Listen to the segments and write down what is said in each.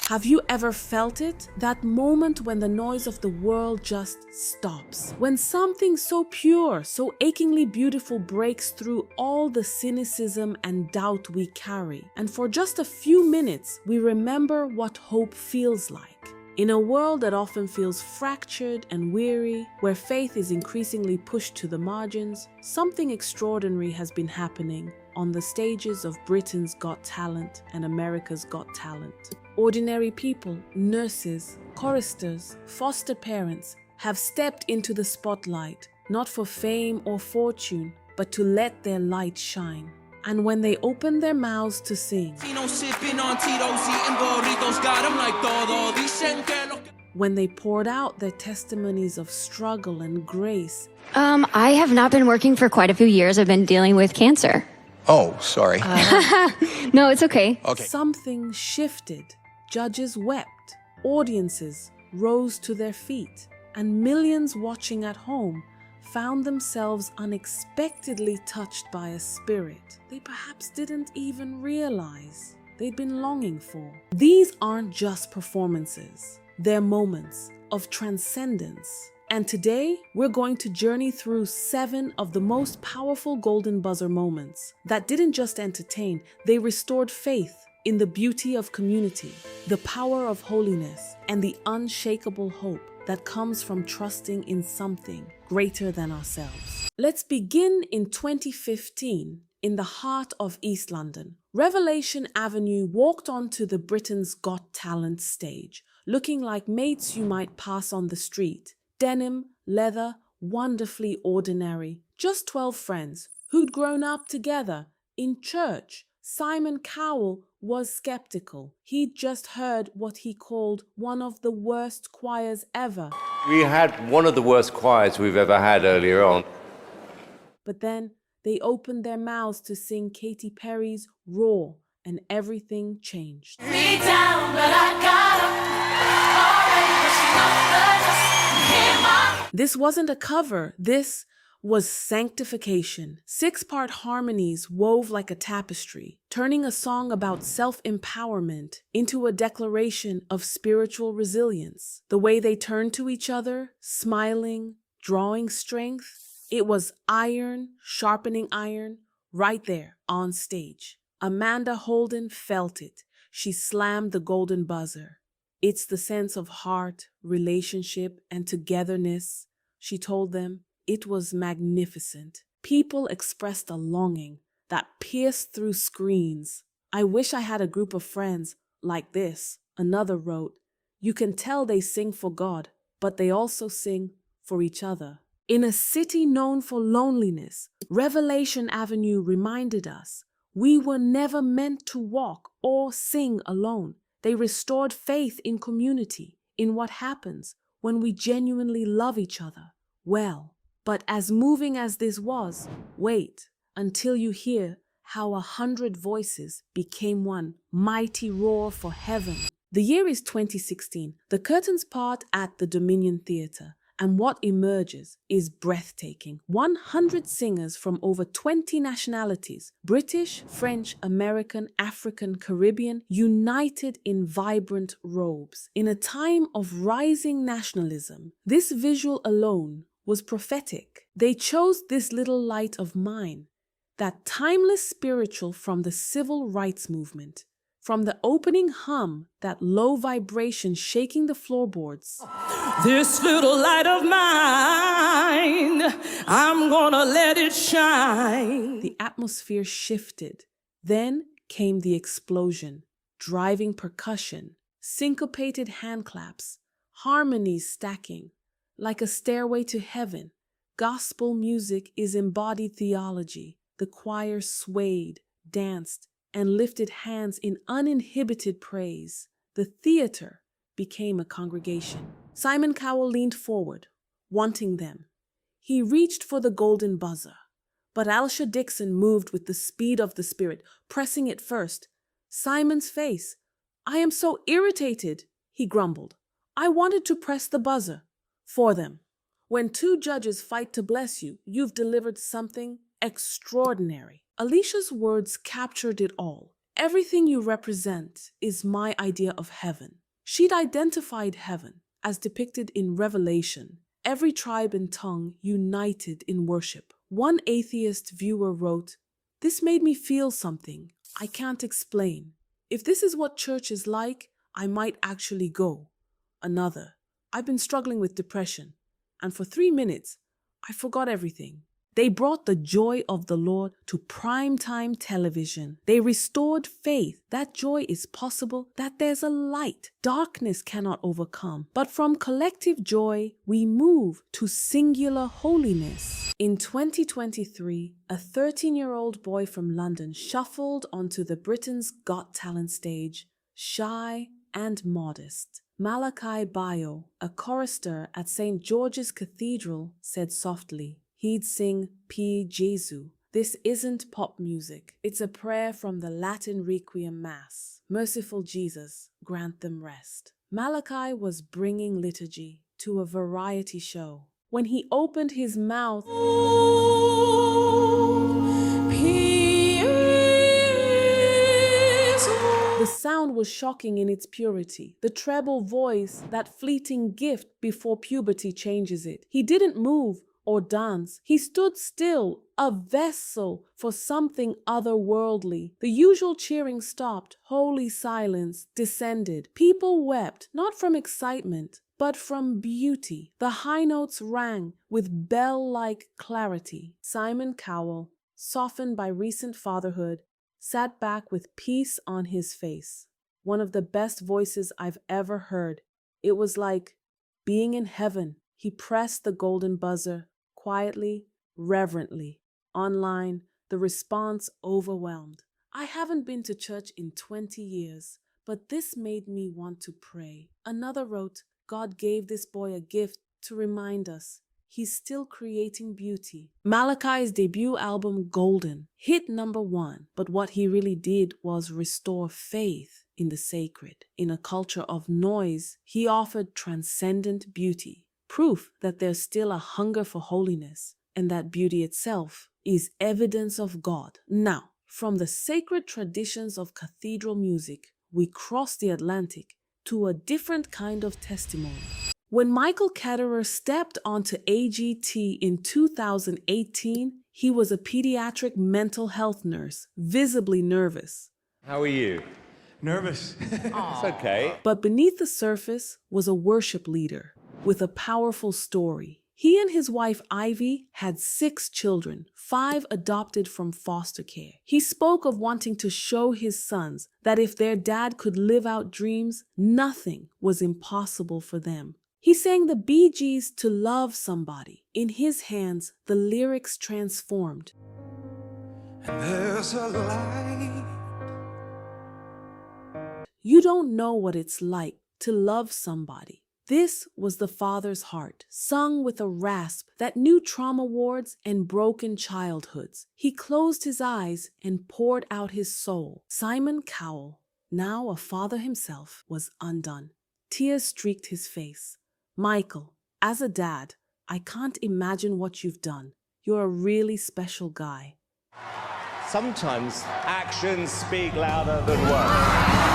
Have you ever felt it? That moment when the noise of the world just stops. When something so pure, so achingly beautiful breaks through all the cynicism and doubt we carry. And for just a few minutes, we remember what hope feels like. In a world that often feels fractured and weary, where faith is increasingly pushed to the margins, something extraordinary has been happening on the stages of Britain's Got Talent and America's Got Talent. Ordinary people, nurses, choristers, foster parents have stepped into the spotlight, not for fame or fortune, but to let their light shine. And when they open their mouths to sing, when they poured out their testimonies of struggle and grace, I have not been working for quite a few years. I've been dealing with cancer. Oh, sorry. No, it's okay. Something shifted. Judges wept. Audiences rose to their feet. And millions watching at home found themselves unexpectedly touched by a spirit they perhaps didn't even realize they'd been longing for. These aren't just performances. They're moments of transcendence. And today, we're going to journey through 7 of the most powerful golden buzzer moments that didn't just entertain, they restored faith in the beauty of community, the power of holiness, and the unshakable hope that comes from trusting in something greater than ourselves. Let's begin in 2015 in the heart of East London. Revelation Avenue walked onto the Britain's Got Talent stage, looking like mates you might pass on the street. Denim, leather, wonderfully ordinary. Just 12 friends who'd grown up together in church. Simon Cowell was skeptical. He'd just heard what he called one of the worst choirs ever. We had one of the worst choirs we've ever had earlier on. But then they opened their mouths to sing Katy Perry's Raw, and everything changed. Me down, but I got This wasn't a cover. This was sanctification. 6-part harmonies wove like a tapestry, turning a song about self-empowerment into a declaration of spiritual resilience. The way they turned to each other, smiling, drawing strength, it was iron sharpening iron right there on stage. Amanda Holden felt it. She slammed the golden buzzer. It's the sense of heart, relationship, and togetherness, she told them. It was magnificent. People expressed a longing that pierced through screens. I wish I had a group of friends like this, another wrote. You can tell they sing for God, but they also sing for each other. In a city known for loneliness, Revelation Avenue reminded us we were never meant to walk or sing alone. They restored faith in community, in what happens when we genuinely love each other well. But as moving as this was, wait until you hear how 100 voices became one mighty roar for heaven. The year is 2016. The curtains part at the Dominion Theatre, and what emerges is breathtaking. 100 singers from over 20 nationalities, British, French, American, African, Caribbean, united in vibrant robes. In a time of rising nationalism, this visual alone was prophetic. They chose This Little Light of Mine, that timeless spiritual from the civil rights movement. From the opening hum, that low vibration shaking the floorboards. this little light of mine, I'm gonna let it shine. The atmosphere shifted. Then came the explosion, driving percussion, syncopated hand claps, harmonies stacking. Like a stairway to heaven, gospel music is embodied theology. The choir swayed, danced, and lifted hands in uninhibited praise. The theater became a congregation. Simon Cowell leaned forward, wanting them. He reached for the golden buzzer, but Alsha Dixon moved with the speed of the Spirit, pressing it first. Simon's face. I am so irritated, he grumbled. I wanted to press the buzzer for them. When 2 judges fight to bless you, you've delivered something extraordinary. Alicia's words captured it all. Everything you represent is my idea of heaven. She'd identified heaven as depicted in Revelation, every tribe and tongue united in worship. One atheist viewer wrote, "This made me feel something I can't explain. If this is what church is like, I might actually go." Another, "I've been struggling with depression, and for 3 minutes, I forgot everything." They brought the joy of the Lord to primetime television. They restored faith that joy is possible, that there's a light darkness cannot overcome. But from collective joy, we move to singular holiness. In 2023, a 13-year-old boy from London shuffled onto the Britain's Got Talent stage, shy and modest. Malakai Bayoh, a chorister at St. George's Cathedral, said softly, he'd sing P. Jesu. This isn't pop music. It's a prayer from the Latin Requiem Mass. Merciful Jesus, grant them rest. Malachi was bringing liturgy to a variety show. When he opened his mouth, the sound was shocking in its purity. The treble voice, that fleeting gift before puberty changes it. He didn't move or dance. He stood still, a vessel for something otherworldly. The usual cheering stopped. Holy silence descended. People wept, not from excitement, but from beauty. The high notes rang with bell-like clarity. Simon Cowell, softened by recent fatherhood, sat back with peace on his face. One of the best voices I've ever heard. It was like being in heaven. He pressed the golden buzzer, quietly, reverently. Online, the response overwhelmed. I haven't been to church in 20 years, but this made me want to pray. Another wrote, God gave this boy a gift to remind us he's still creating beauty. Malakai's debut album, Golden, hit #1, but what he really did was restore faith in the sacred. In a culture of noise, he offered transcendent beauty. Proof that there's still a hunger for holiness and that beauty itself is evidence of God. Now, from the sacred traditions of cathedral music, we cross the Atlantic to a different kind of testimony. When Michael Ketterer stepped onto AGT in 2018, he was a pediatric mental health nurse, visibly nervous. How are you? Nervous. It's okay. But beneath the surface was a worship leader with a powerful story. He and his wife Ivy had 6 children, 5 adopted from foster care. He spoke of wanting to show his sons that if their dad could live out dreams, nothing was impossible for them. He sang the Bee Gees' To Love Somebody. In his hands, the lyrics transformed. And there's a light. You don't know what it's like to love somebody. This was the father's heart, sung with a rasp that knew trauma wards and broken childhoods. He closed his eyes and poured out his soul. Simon Cowell, now a father himself, was undone. Tears streaked his face. Michael, as a dad, I can't imagine what you've done. You're a really special guy. Sometimes actions speak louder than words.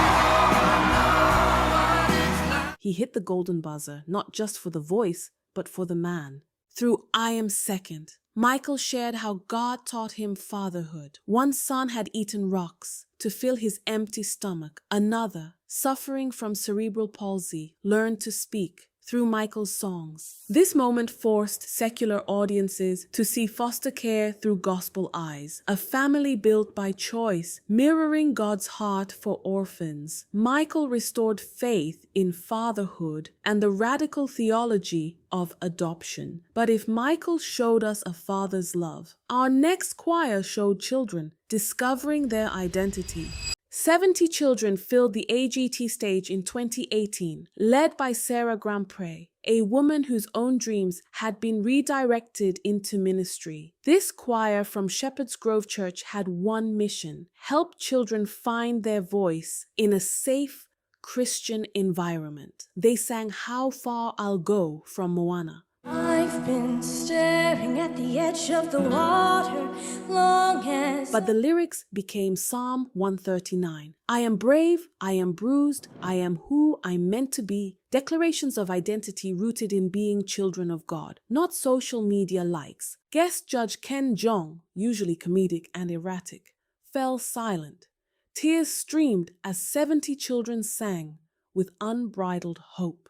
He hit the golden buzzer, not just for the voice, but for the man. Through I Am Second, Michael shared how God taught him fatherhood. One son had eaten rocks to fill his empty stomach. Another, suffering from cerebral palsy, learned to speak through Michael's songs. This moment forced secular audiences to see foster care through gospel eyes, a family built by choice, mirroring God's heart for orphans. Michael restored faith in fatherhood and the radical theology of adoption. But if Michael showed us a father's love, our next choir showed children discovering their identity. 70 children filled the AGT stage in 2018, led by Sarah Grampre, a woman whose own dreams had been redirected into ministry. This choir from Shepherd's Grove Church had one mission: help children find their voice in a safe Christian environment. They sang How Far I'll Go from Moana. I've I've been staring at the edge of the water long as. But the lyrics became Psalm 139. I am brave, I am bruised, I am who I'm meant to be. Declarations of identity rooted in being children of God, not social media likes. Guest judge Ken Jeong, usually comedic and erratic, fell silent. Tears streamed as 70 children sang with unbridled hope.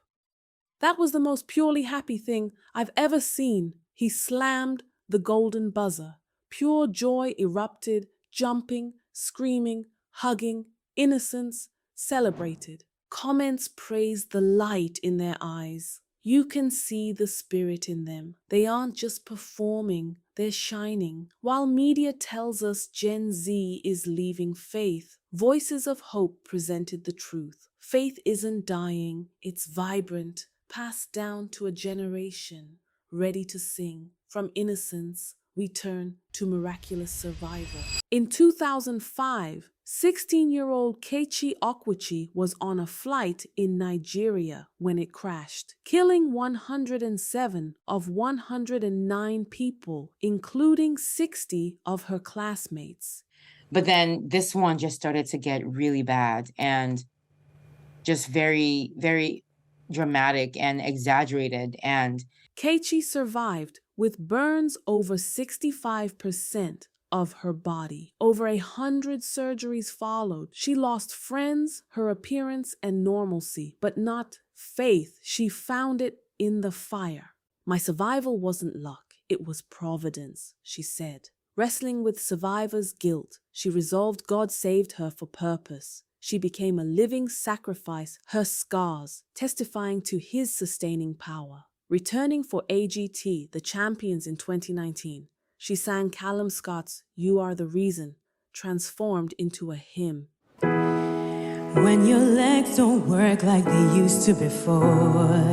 That was the most purely happy thing I've ever seen. He slammed the golden buzzer. Pure joy erupted, jumping, screaming, hugging, innocence celebrated. Comments praised the light in their eyes. You can see the spirit in them. They aren't just performing, they're shining. While media tells us Gen Z is leaving faith, voices of hope presented the truth. Faith isn't dying, it's vibrant, passed down to a generation ready to sing. From innocence, we turn to miraculous survival. In 2005, 16-year-old Kechi Okwichi was on a flight in Nigeria when it crashed, killing 107 of 109 people, including 60 of her classmates. But then this one just started to get really bad and just very, very dramatic and exaggerated. And Kechi survived with burns over 65% of her body. Over 100 surgeries followed. She lost friends, her appearance, and normalcy, but not faith. She found it in the fire. My survival wasn't luck, it was providence, she said. Wrestling with survivor's guilt, she resolved God saved her for purpose. She became a living sacrifice, her scars testifying to His sustaining power. Returning for AGT, the champions in 2019, she sang Callum Scott's You Are the Reason, transformed into a hymn. When your legs don't work like they used to before.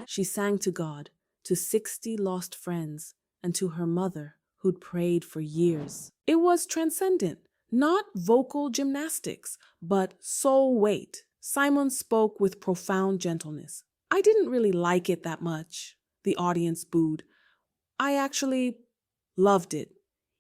She sang to God, to 60 lost friends, and to her mother, who'd prayed for years. It was transcendent, not vocal gymnastics, but soul weight. Simon spoke with profound gentleness. I didn't really like it that much. The audience booed. I actually loved it.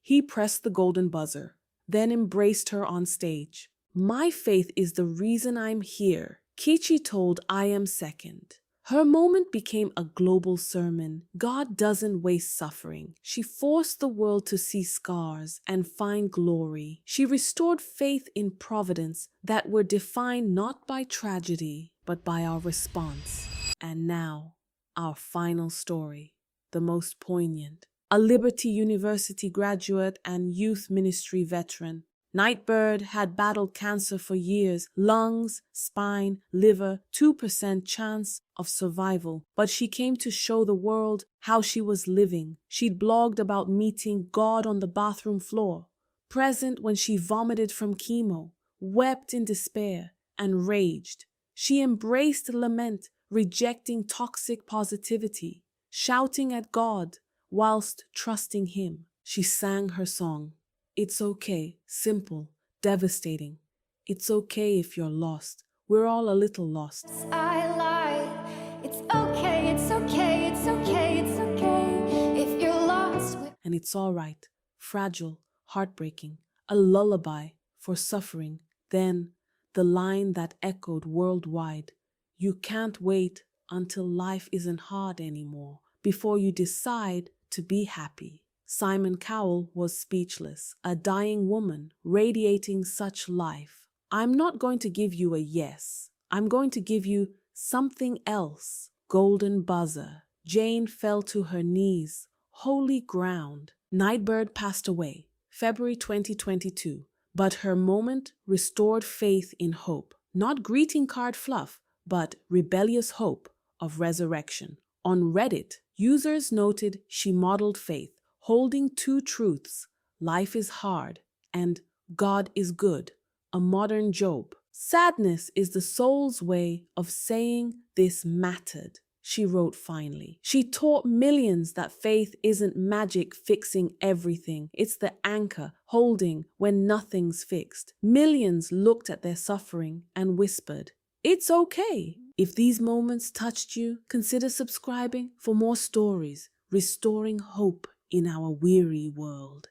He pressed the golden buzzer, then embraced her on stage. My faith is the reason I'm here, Kechi told I Am Second. Her moment became a global sermon. God doesn't waste suffering. She forced the world to see scars and find glory. She restored faith in providence that were defined not by tragedy, but by our response. And now, our final story, the most poignant. A Liberty University graduate and youth ministry veteran, Nightbirde had battled cancer for years, lungs, spine, liver, 2% chance of survival. But she came to show the world how she was living. She'd blogged about meeting God on the bathroom floor, present when she vomited from chemo, wept in despair, and raged. She embraced lament, rejecting toxic positivity, shouting at God whilst trusting Him. She sang her song. It's okay, simple, devastating. It's okay if you're lost. We're all a little lost. I lied. It's okay, it's okay, it's okay, it's okay if you're lost. And it's all right, fragile, heartbreaking, a lullaby for suffering. Then the line that echoed worldwide. You can't wait until life isn't hard anymore before you decide to be happy. Simon Cowell was speechless, a dying woman radiating such life. I'm not going to give you a yes. I'm going to give you something else. Golden buzzer. Jane fell to her knees. Holy ground. Nightbirde passed away, February 2022. But her moment restored faith in hope. Not greeting card fluff, but rebellious hope of resurrection. On Reddit, users noted she modeled faith, holding two truths, life is hard and God is good, a modern Job. Sadness is the soul's way of saying this mattered, she wrote finally. She taught millions that faith isn't magic fixing everything. It's the anchor holding when nothing's fixed. Millions looked at their suffering and whispered, it's okay. If these moments touched you, consider subscribing for more stories, restoring hope in our weary world.